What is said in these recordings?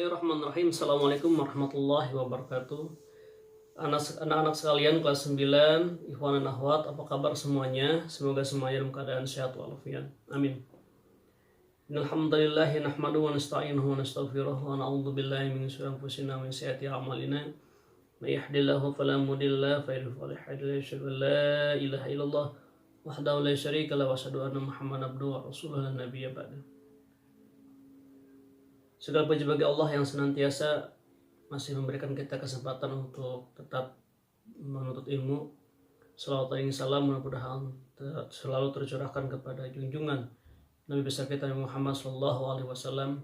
Bismillahirrahmanirrahim. Assalamualaikum warahmatullahi wabarakatuh. Anak-anak sekalian kelas 9, ikhwan dan akhwat, apa kabar semuanya? Semoga semuanya dalam keadaan sehat walafiat. Amin. Innalhamdulillahi nahmaduhu wa nasta'inuhu wa nastaghfiruh wa na'udzu billahi min syururi anfusina wa min sayyiati a'malina. May yahdihillahu fala mudilla lahu wa la hadiya lahu. La ilaha illallah wahdahu la syarika lahu wa asyhadu anna Muhammadan abduhu wa rasuluhu la nabiyya ba'dahu. Segala puji bagi Allah yang senantiasa masih memberikan kita kesempatan untuk tetap menuntut ilmu. Salawat dan salam mudah-mudahan selalu tercurahkan kepada junjungan Nabi besar kita Muhammad SAW,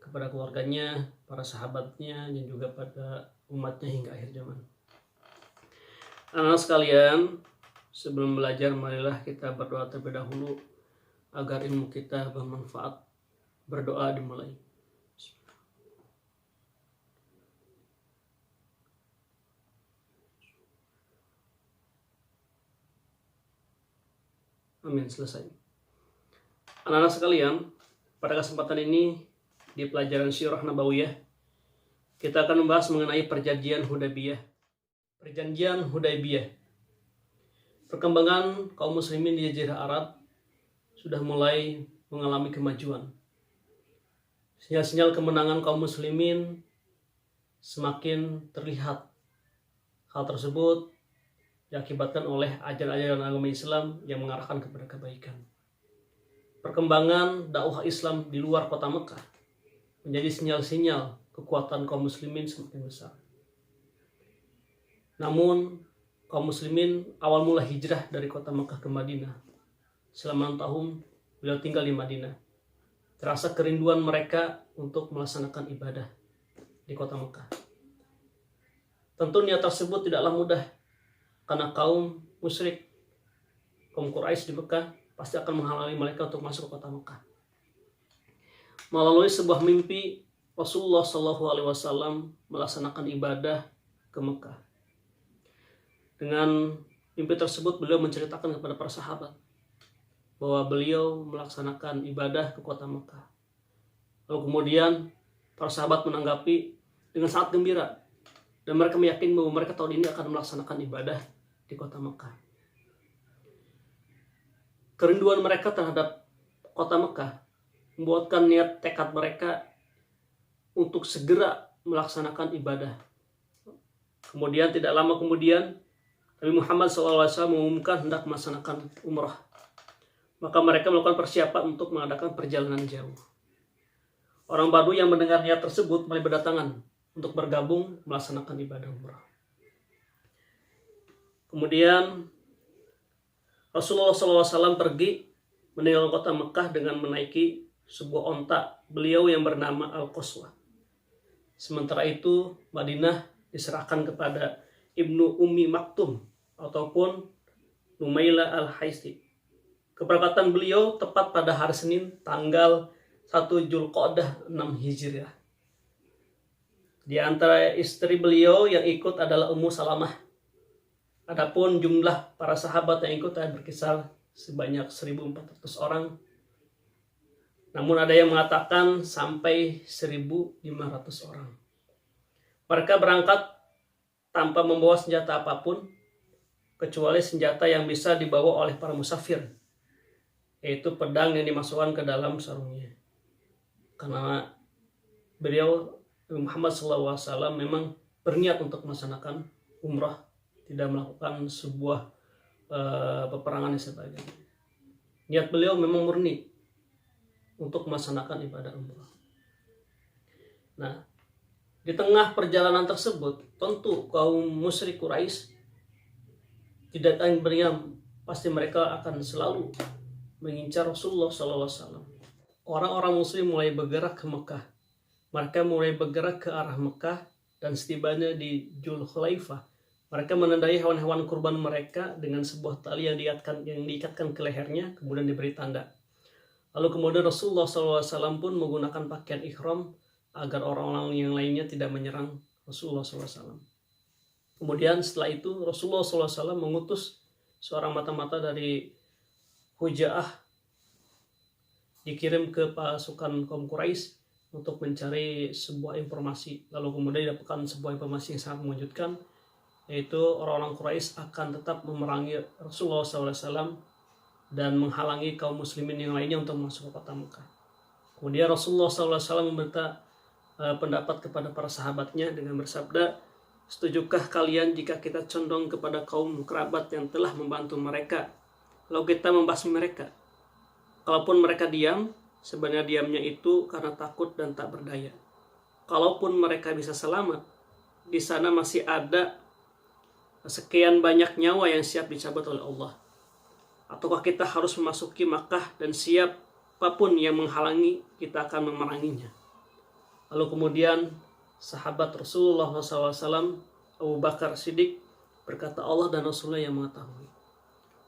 kepada keluarganya, para sahabatnya, dan juga pada umatnya hingga akhir zaman. Anak-anak sekalian, sebelum belajar marilah kita berdoa terlebih dahulu agar ilmu kita bermanfaat. Berdoa dimulai. Amin, selesai. Anak-anak sekalian, pada kesempatan ini di pelajaran Sirah Nabawiyah kita akan membahas mengenai perjanjian Hudaybiyah. Perjanjian Hudaybiyah. Perkembangan kaum muslimin di Jazirah Arab sudah mulai mengalami kemajuan. Sinyal-sinyal kemenangan kaum muslimin semakin terlihat. Hal tersebut diakibatkan oleh ajaran-ajaran agama Islam yang mengarahkan kepada kebaikan. Perkembangan dakwah Islam di luar kota Mekah menjadi sinyal-sinyal kekuatan kaum muslimin semakin besar. Namun, kaum muslimin awal mula hijrah dari kota Mekah ke Madinah. Selama 6 tahun beliau tinggal di Madinah. Terasa kerinduan mereka untuk melaksanakan ibadah di kota Mekah. Tentu niat tersebut tidaklah mudah, karena kaum musyrik, kaum Quraisy di Mekah pasti akan menghalangi mereka untuk masuk ke kota Mekah. Melalui sebuah mimpi, Rasulullah SAW melaksanakan ibadah ke Mekah. Dengan mimpi tersebut beliau menceritakan kepada para sahabat bahwa beliau melaksanakan ibadah ke kota Mekah. Lalu kemudian para sahabat menanggapi dengan sangat gembira, dan mereka meyakini bahwa mereka tahun ini akan melaksanakan ibadah di kota Mekah. Kerinduan mereka terhadap kota Mekah membuatkan niat tekad mereka untuk segera melaksanakan ibadah. Kemudian tidak lama kemudian Nabi Muhammad SAW mengumumkan hendak melaksanakan umrah. Maka mereka melakukan persiapan untuk mengadakan perjalanan jauh. Orang Badui yang mendengar niat tersebut mulai berdatangan untuk bergabung melaksanakan ibadah umrah. Kemudian Rasulullah SAW pergi meninggalkan kota Mekah dengan menaiki sebuah onta beliau yang bernama Al-Qaswah. Sementara itu Madinah diserahkan kepada Ibnu Ummi Maktum ataupun Numailah Al-Haisi. Keberangkatan beliau tepat pada hari Senin tanggal 1 Dzulqa'dah 6 Hijriah. Di antara istri beliau yang ikut adalah Ummu Salamah. Adapun jumlah para sahabat yang ikut berkisar sebanyak 1.400 orang. Namun ada yang mengatakan sampai 1.500 orang. Mereka berangkat tanpa membawa senjata apapun, kecuali senjata yang bisa dibawa oleh para musafir, yaitu pedang yang dimasukkan ke dalam sarungnya. Karena beliau Muhammad SAW memang berniat untuk melaksanakan umrah, tidak melakukan sebuah peperangan dan sebagainya. Niat beliau memang murni untuk melaksanakan ibadah umrah. Nah, di tengah perjalanan tersebut, tentu kaum musyrik Quraisy tidak akan berdiam. Pasti mereka akan selalu mengincar Rasulullah SAW. Orang-orang muslim mulai bergerak ke Mekah. Mereka mulai bergerak ke arah Mekah, dan setibanya di Dzulhulaifah, mereka menandai hewan-hewan kurban mereka dengan sebuah tali yang diikatkan ke lehernya, kemudian diberi tanda. Lalu kemudian Rasulullah SAW pun menggunakan pakaian ihram agar orang-orang yang lainnya tidak menyerang Rasulullah SAW. Kemudian setelah itu Rasulullah SAW mengutus seorang mata-mata dari Huja'ah dikirim ke pasukan kaum Quraisy untuk mencari sebuah informasi. Lalu kemudian didapatkan sebuah informasi yang sangat mengejutkan, yaitu orang-orang Quraisy akan tetap memerangi Rasulullah SAW dan menghalangi kaum muslimin yang lainnya untuk masuk ke kota Mekah. Kemudian Rasulullah SAW meminta pendapat kepada para sahabatnya dengan bersabda, setujukah kalian jika kita condong kepada kaum kerabat yang telah membantu mereka, lalu kita membasmi mereka? Kalaupun mereka diam, sebenarnya diamnya itu karena takut dan tak berdaya. Kalaupun mereka bisa selamat, di sana masih ada sekian banyak nyawa yang siap dicabut oleh Allah. Ataukah kita harus memasuki Makkah dan siapapun yang menghalangi, kita akan memeranginya? Lalu kemudian sahabat Rasulullah SAW, Abu Bakar Siddiq, berkata, Allah dan Rasulullah yang mengetahui.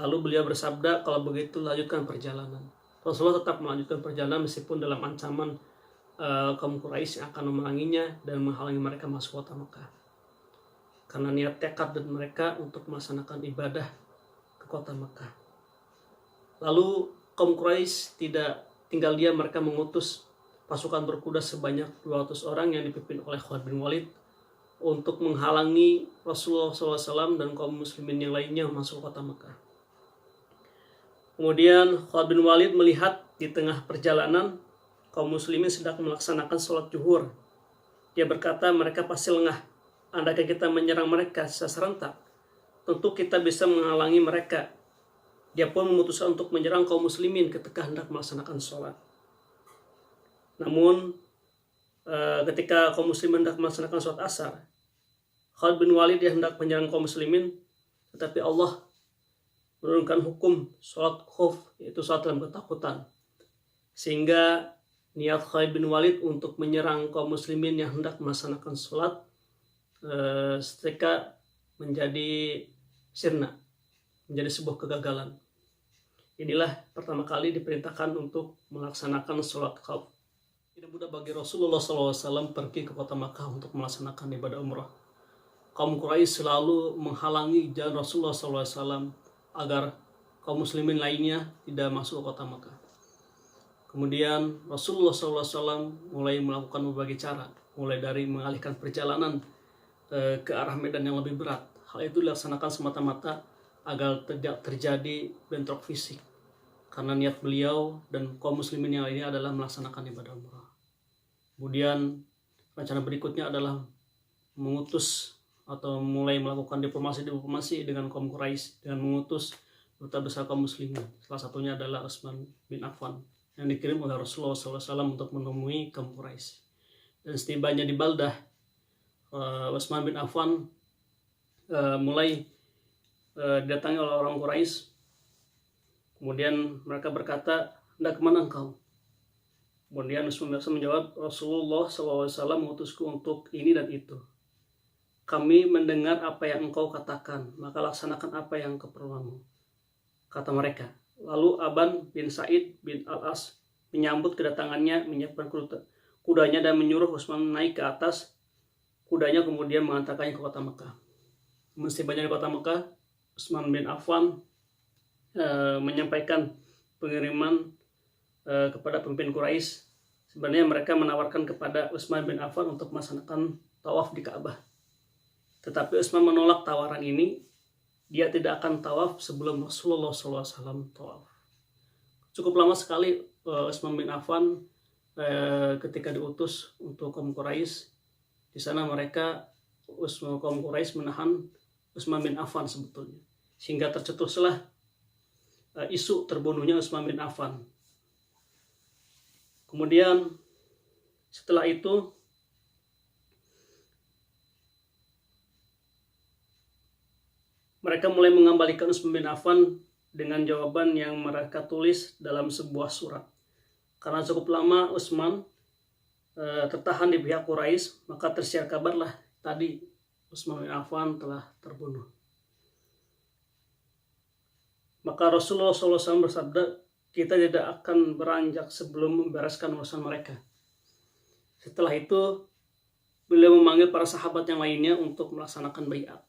Lalu beliau bersabda, kalau begitu lanjutkan perjalanan. Rasulullah tetap melanjutkan perjalanan meskipun dalam ancaman kaum Quraisy yang akan memeranginya dan menghalangi mereka masuk kota Mekah. Karena niat tekad dan mereka untuk melaksanakan ibadah ke kota Mekah. Lalu kaum Quraisy tidak tinggal diam, mereka mengutus pasukan berkuda sebanyak 200 orang yang dipimpin oleh Khalid bin Walid untuk menghalangi Rasulullah SAW dan kaum muslimin yang lainnya masuk kota Mekah. Kemudian Khalid bin Walid melihat di tengah perjalanan kaum muslimin sedang melaksanakan sholat zuhur. Dia berkata, mereka pasti lengah. Andaikan kita menyerang mereka secara serentak, tentu kita bisa menghalangi mereka. Dia pun memutuskan untuk menyerang kaum muslimin ketika hendak melaksanakan sholat. Namun ketika kaum muslimin hendak melaksanakan sholat asar, Khalid bin Walid dia hendak menyerang kaum muslimin, tetapi Allah menurunkan hukum sholat khauf, yaitu sholat dalam ketakutan. Sehingga niat Khalid bin Walid untuk menyerang kaum muslimin yang hendak melaksanakan sholat seketika menjadi sirna, menjadi sebuah kegagalan. Inilah pertama kali diperintahkan untuk melaksanakan sholat khauf. Tidak mudah bagi Rasulullah SAW pergi ke kota Makkah untuk melaksanakan ibadah umrah. Kaum Quraisy selalu menghalangi jalan Rasulullah SAW agar kaum muslimin lainnya tidak masuk ke kota Makkah. Kemudian Rasulullah SAW mulai melakukan berbagai cara, mulai dari mengalihkan perjalanan ke arah medan yang lebih berat. Hal itu dilaksanakan semata-mata agar tidak terjadi bentrok fisik, karena niat beliau dan kaum muslimin yang lainnya adalah melaksanakan ibadah umrah. Kemudian rencana berikutnya adalah mengutus atau mulai melakukan diplomasi dengan kaum Quraisy dengan mengutus duta besar kaum muslimin. Salah satunya adalah Utsman bin Affan yang dikirim oleh Rasulullah SAW untuk menemui kaum Quraisy. Dan setibanya di Baldah, Utsman bin Affan mulai didatangi oleh orang Quraisy. Kemudian mereka berkata, hendak kemana engkau? Kemudian Utsman bin Affan menjawab, Rasulullah SAW mengutusku untuk ini dan itu. Kami mendengar apa yang engkau katakan, maka laksanakan apa yang keperluanmu, kata mereka. Lalu Aban bin Sa'id bin Al-As menyambut kedatangannya, menyiapkan kudanya dan menyuruh Utsman naik ke atas kudanya, kemudian mengantarkannya ke kota Mekah. Setibanya di kota Mekah, Utsman bin Affan menyampaikan pengiriman kepada pemimpin Quraisy. Sebenarnya mereka menawarkan kepada Utsman bin Affan untuk melaksanakan tawaf di Ka'bah. Tetapi Utsman menolak tawaran ini. Dia tidak akan tawaf sebelum Rasulullah SAW tawaf. Cukup lama sekali Utsman bin Affan ketika diutus untuk kaum Quraisy. Di sana mereka kaum Quraisy menahan Utsman bin Affan sebetulnya, sehingga tercetuslah isu terbunuhnya Utsman bin Affan. Kemudian setelah itu mereka mulai mengembalikan Utsman bin Affan dengan jawaban yang mereka tulis dalam sebuah surat. Karena cukup lama Utsman tertahan di pihak Quraisy, maka tersiar kabarlah tadi Utsman bin Affan telah terbunuh. Maka Rasulullah SAW bersabda, kita tidak akan beranjak sebelum membereskan urusan mereka. Setelah itu beliau memanggil para sahabat yang lainnya untuk melaksanakan baiat.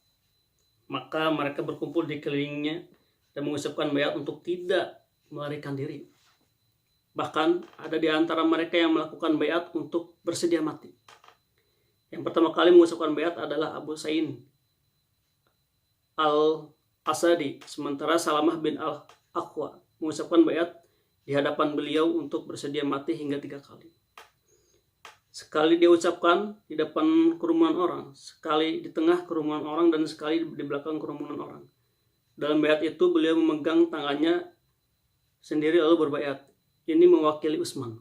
Maka mereka berkumpul di kelilingnya dan mengucapkan baiat untuk tidak melarikan diri. Bahkan ada di antara mereka yang melakukan baiat untuk bersedia mati. Yang pertama kali mengucapkan baiat adalah Abu Sa'id Al-Asadi, sementara Salamah bin Al-Aqwa mengucapkan baiat di hadapan beliau untuk bersedia mati hingga 3 kali. Sekali dia ucapkan di depan kerumunan orang, sekali di tengah kerumunan orang, dan sekali di belakang kerumunan orang. Dalam baiat itu beliau memegang tangannya sendiri lalu berbaiat. Ini mewakili Utsman.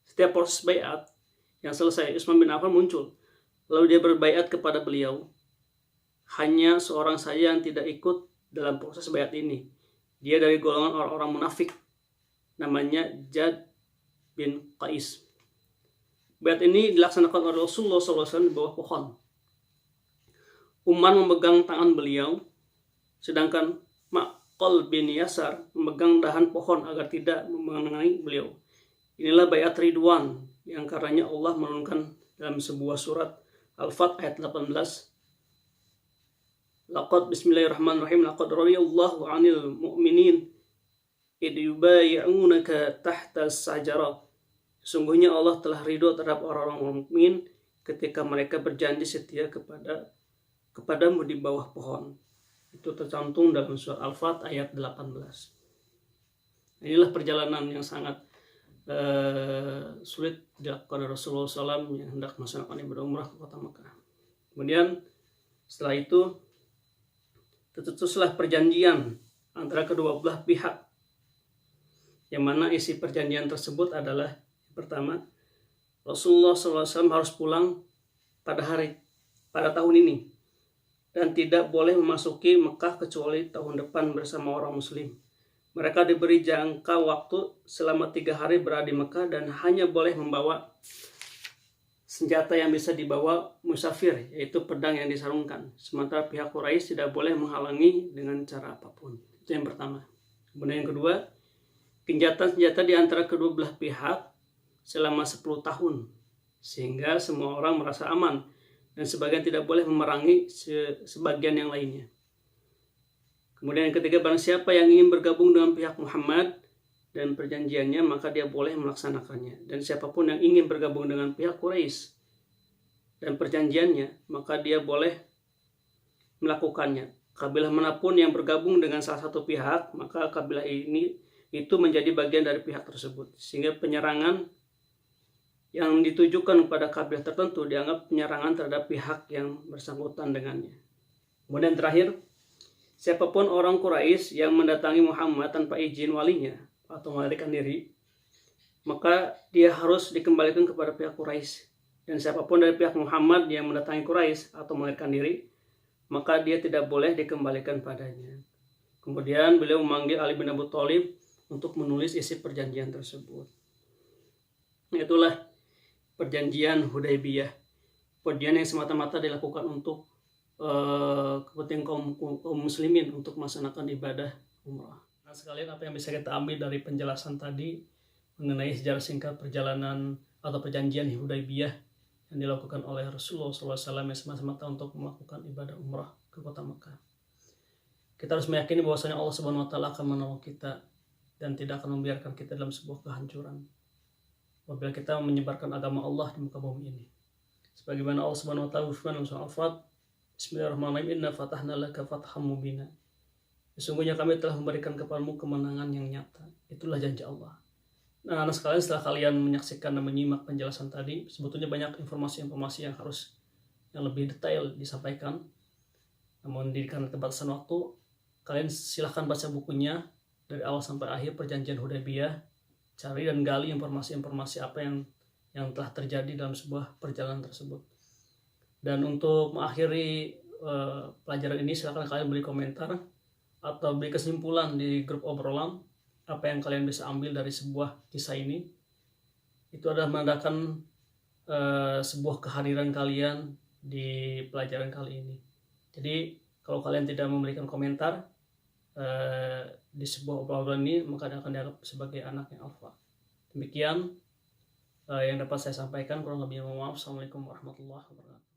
Setiap proses baiat yang selesai, Utsman bin Affan muncul. Lalu dia berbaiat kepada beliau. Hanya seorang saja yang tidak ikut dalam proses baiat ini. Dia dari golongan orang-orang munafik. Namanya Jad bin Qais. Baiat ini dilaksanakan oleh Rasulullah SAW di bawah pohon. Umar memegang tangan beliau, sedangkan Maqal bin Yasar memegang dahan pohon agar tidak mengenai beliau. Inilah baiat Ridwan yang karenanya Allah menurunkan dalam sebuah surat Al-Fat ayat 18. Laqad bismillahirrahmanirrahim laqad radiyallahu 'anil mu'minin id yubayyi'unaka tahta as-sajarah. Sesungguhnya Allah telah ridho terhadap orang-orang mukmin ketika mereka berjanji setia kepadamu di bawah pohon. Itu tercantum dalam surat Al-Fat ayat 18. Inilah perjalanan yang sangat sulit dilakukan oleh Rasulullah SAW yang hendak melaksanakan ibadah umrah ke kota Mekah. Kemudian setelah itu tercetuslah perjanjian antara kedua belah pihak, yang mana isi perjanjian tersebut adalah pertama, Rasulullah SAW harus pulang pada tahun ini dan tidak boleh memasuki Mekah kecuali tahun depan bersama orang muslim. Mereka diberi jangka waktu selama 3 hari berada di Mekah dan hanya boleh membawa senjata yang bisa dibawa musafir, yaitu pedang yang disarungkan. Sementara pihak Quraisy tidak boleh menghalangi dengan cara apapun. Itu yang pertama. Kemudian yang kedua, gencatan senjata di antara kedua belah pihak selama 10 tahun, sehingga semua orang merasa aman dan sebagian tidak boleh memerangi sebagian yang lainnya. Kemudian yang ketiga, barang siapa yang ingin bergabung dengan pihak Muhammad dan perjanjiannya, maka dia boleh melaksanakannya. Dan siapapun yang ingin bergabung dengan pihak Quraisy dan perjanjiannya, maka dia boleh melakukannya. Kabilah manapun yang bergabung dengan salah satu pihak, maka kabilah itu menjadi bagian dari pihak tersebut. Sehingga penyerangan yang ditujukan kepada kabilah tertentu dianggap penyerangan terhadap pihak yang bersangkutan dengannya. Kemudian terakhir, siapapun orang Quraisy yang mendatangi Muhammad tanpa izin walinya atau melarikan diri, maka dia harus dikembalikan kepada pihak Quraisy. Dan siapapun dari pihak Muhammad yang mendatangi Quraisy atau melarikan diri, maka dia tidak boleh dikembalikan padanya. Kemudian beliau memanggil Ali bin Abi Thalib untuk menulis isi perjanjian tersebut. Itulah perjanjian Hudaybiyah. Perjanjian yang semata-mata dilakukan untuk kepentingan kaum muslimin untuk melaksanakan ibadah umrah. Nah sekalian, apa yang bisa kita ambil dari penjelasan tadi mengenai sejarah singkat perjalanan atau perjanjian Hudaybiyah yang dilakukan oleh Rasulullah SAW yang semata-mata untuk melakukan ibadah umrah ke kota Mekah. Kita harus meyakini bahwasanya Allah Subhanahu wa Ta'ala akan menolong kita dan tidak akan membiarkan kita dalam sebuah kehancuran apabila kita menyebarkan agama Allah di muka bumi ini. Sebagaimana Allah Subhanahu wa Ta'ala berfirman dalam surah Al-Fat, Bismillahirrahmanirrahim, inna fatahna laka fatham mubina. Sesungguhnya kami telah memberikan kepadamu kemenangan yang nyata. Itulah janji Allah. Nah, anak sekalian, setelah kalian menyaksikan dan menyimak penjelasan tadi, sebetulnya banyak informasi-informasi yang lebih detail disampaikan. Namun karena keterbatasan waktu, kalian silahkan baca bukunya dari awal sampai akhir perjanjian Hudaybiyah. Cari dan gali informasi-informasi apa yang telah terjadi dalam sebuah perjalanan tersebut. Dan untuk mengakhiri pelajaran ini, silakan kalian beri komentar atau beri kesimpulan di grup obrolan apa yang kalian bisa ambil dari sebuah kisah ini. Itu adalah menandakan sebuah kehadiran kalian di pelajaran kali ini. Jadi kalau kalian tidak memberikan komentar di sebuah obrolan ini, maka akan dianggap sebagai anak yang alfa. Demikian yang dapat saya sampaikan, kurang lebihnya mohon maaf. Assalamualaikum warahmatullahi wabarakatuh.